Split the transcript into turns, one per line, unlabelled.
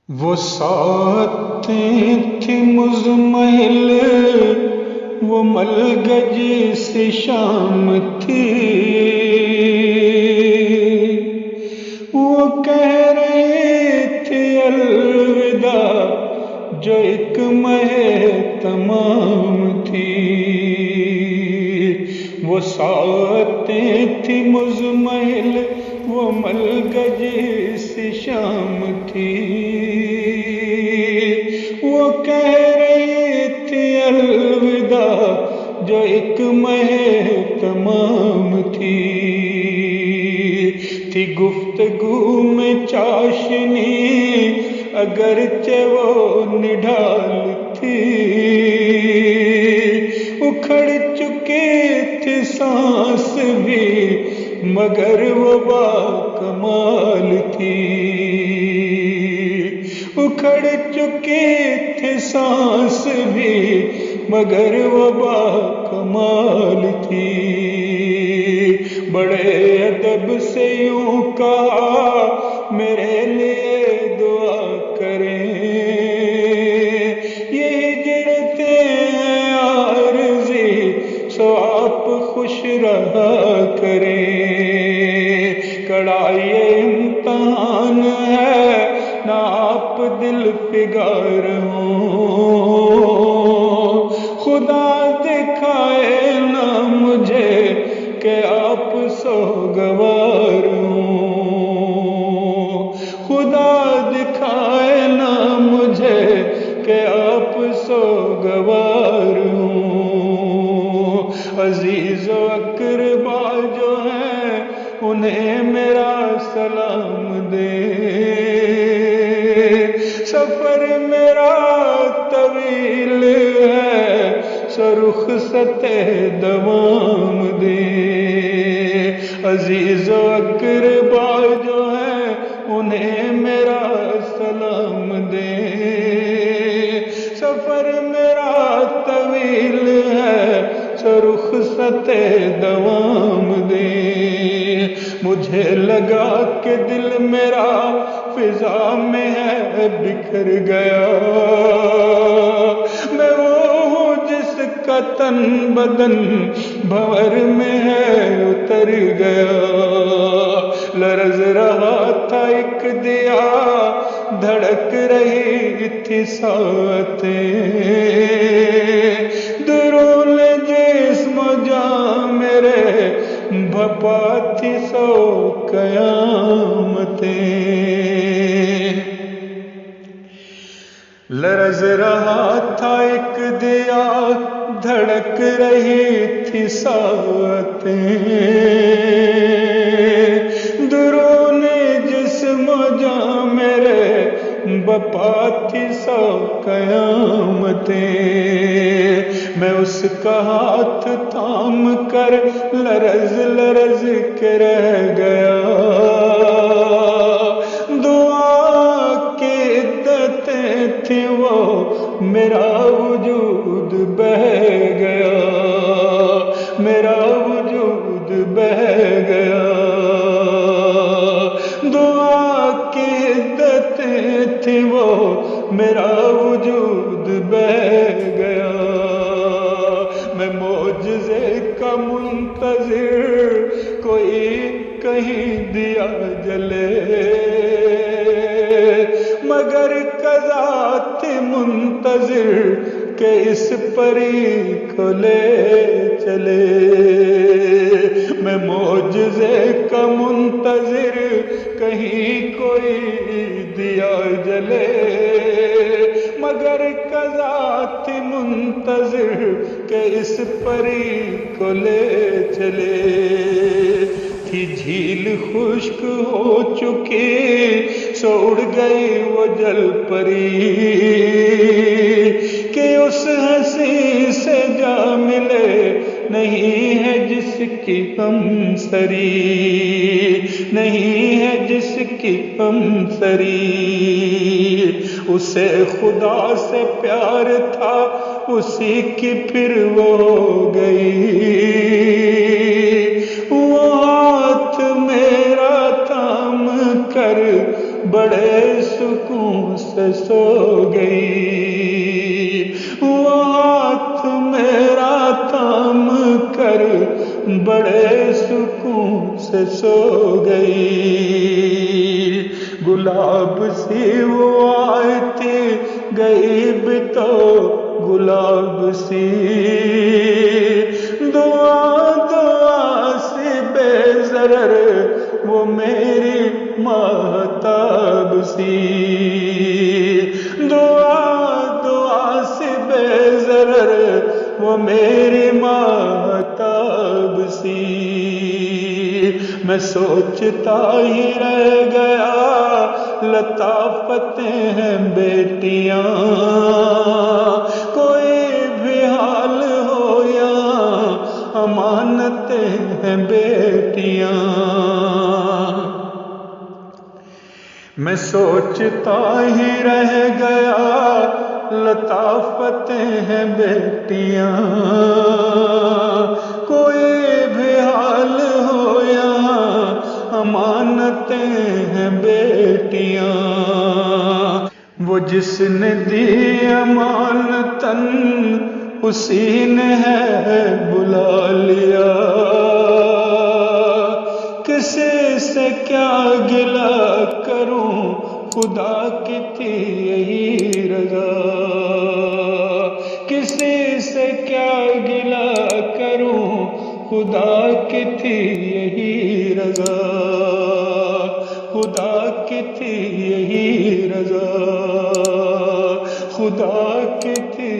وہ ساتیں تھی مزمحل، وہ ملگجی سی شام تھی، وہ کہہ رہی تھی الوداع جو ایک مہ تمام تھی۔ وہ ساتیں تھی مزمحل، وہ ملگجی سی شام تھی، وہ کہہ رہی تھی الوداع جو ایک مہ تمام تھی۔ تھی گفتگو میں چاشنی اگرچہ وہ نڈھال تھی، اکھڑ چکی تھی سانس بھی مگر وہ باکمال تھی، اکھڑ چکی تھی سانس بھی مگر وہ باکمال تھی۔ بڑے ادب سے یوں کہا میرے لیے دعا کریں، یہ ہجرتیں ہیں عارضی سو آپ خوش رہا کریں۔ کڑائی امتحان ہے نہ آپ دل پگار ہوں، خدا دکھائے نہ مجھے کہ آپ سوگوار ہوں، خدا دکھائے نہ مجھے کہ آپ سوگوار ہوں۔ عزیز و اقربا جو ہیں انہیں میرا سلام دے، سفر میرا طویل ہے سو رخصت دوام دے۔ عزیز و اقربا جو ہیں انہیں میرا سلام دے، سفر میرا طویل ہے سو رخصت دوام دے۔ مجھے لگا کہ دل میرا فضا میں ہے بکھر گیا، میں وہ ہوں جس کا تن بدن بھنور میں ہے اتر گیا۔ لرز رہا تھا ایک دیا، دھڑک رہی تھی ساتیں، درون جسم و جاں میرے بھپا تھی سو قیامتیں۔ لرز رہا تھا ایک دیا، دھڑک رہی تھی ساتیں، درون جسم و جاں میرے بپا تھی سو قیامتیں۔ میں اس کا ہاتھ تھام کر لرز لرز کے رہ گیا، دعا کی عدتیں تھیں وہ میرا وجود بہ گیا، میرا وجود بہ گیا، دعا کی عدتیں تھیں وہ میرا وجود بہ گیا۔ میں معجزے کا منتظر کوئی کہیں دیا جلے، مگر قضا تھی منتظر کہ اس پری کو لے چلے۔ میں معجزے کا منتظر کہیں کوئی دیا جلے، مگر قضا تھی منتظر کہ اس پری کو لے چلے۔ تھی جھیل خشک ہو چکی سو اڑ گئی وہ جل پری، کہ اس ہنسی سے جا ملے نہیں ہے جس کی ہم سری، نہیں ہے جس کی ہم سری۔ اسے خدا سے پیار تھا اسی کی پھر وہ ہو گئی، وہ ہاتھ میرا تھام کر بڑے سکون سے سے سو گئی، وہ ہاتھ میرا تھام کر بڑے سکون سے سو گئی، گلاب سی وہ آتی گئی بھی تو گلاب سی، دعا دعا سے بے ضرر وہ میری مہتاب سی، دعا دعا سے بے ضرر وہ میری مہتاب سی، میں سوچتا ہی رہ گیا لطافتیں ہیں بیٹیاں، کوئی بھی حال ہو یا امانتیں ہیں بیٹیاں، میں سوچتا ہی رہ گیا لطافتیں ہیں بیٹیاں، کوئی بھی حال ہو یا امانتیں ہیں بیٹیاں، وہ جس نے دی امانتاً اسی نے ہے بلا لیا، کسی سے کیا گلہ کروں خدا کی تھی یہی رضا، کسی سے کیا گلہ کروں خدا کی تھی یہی رضا، خدا کی تھی یہی رضا، خدا کی تھی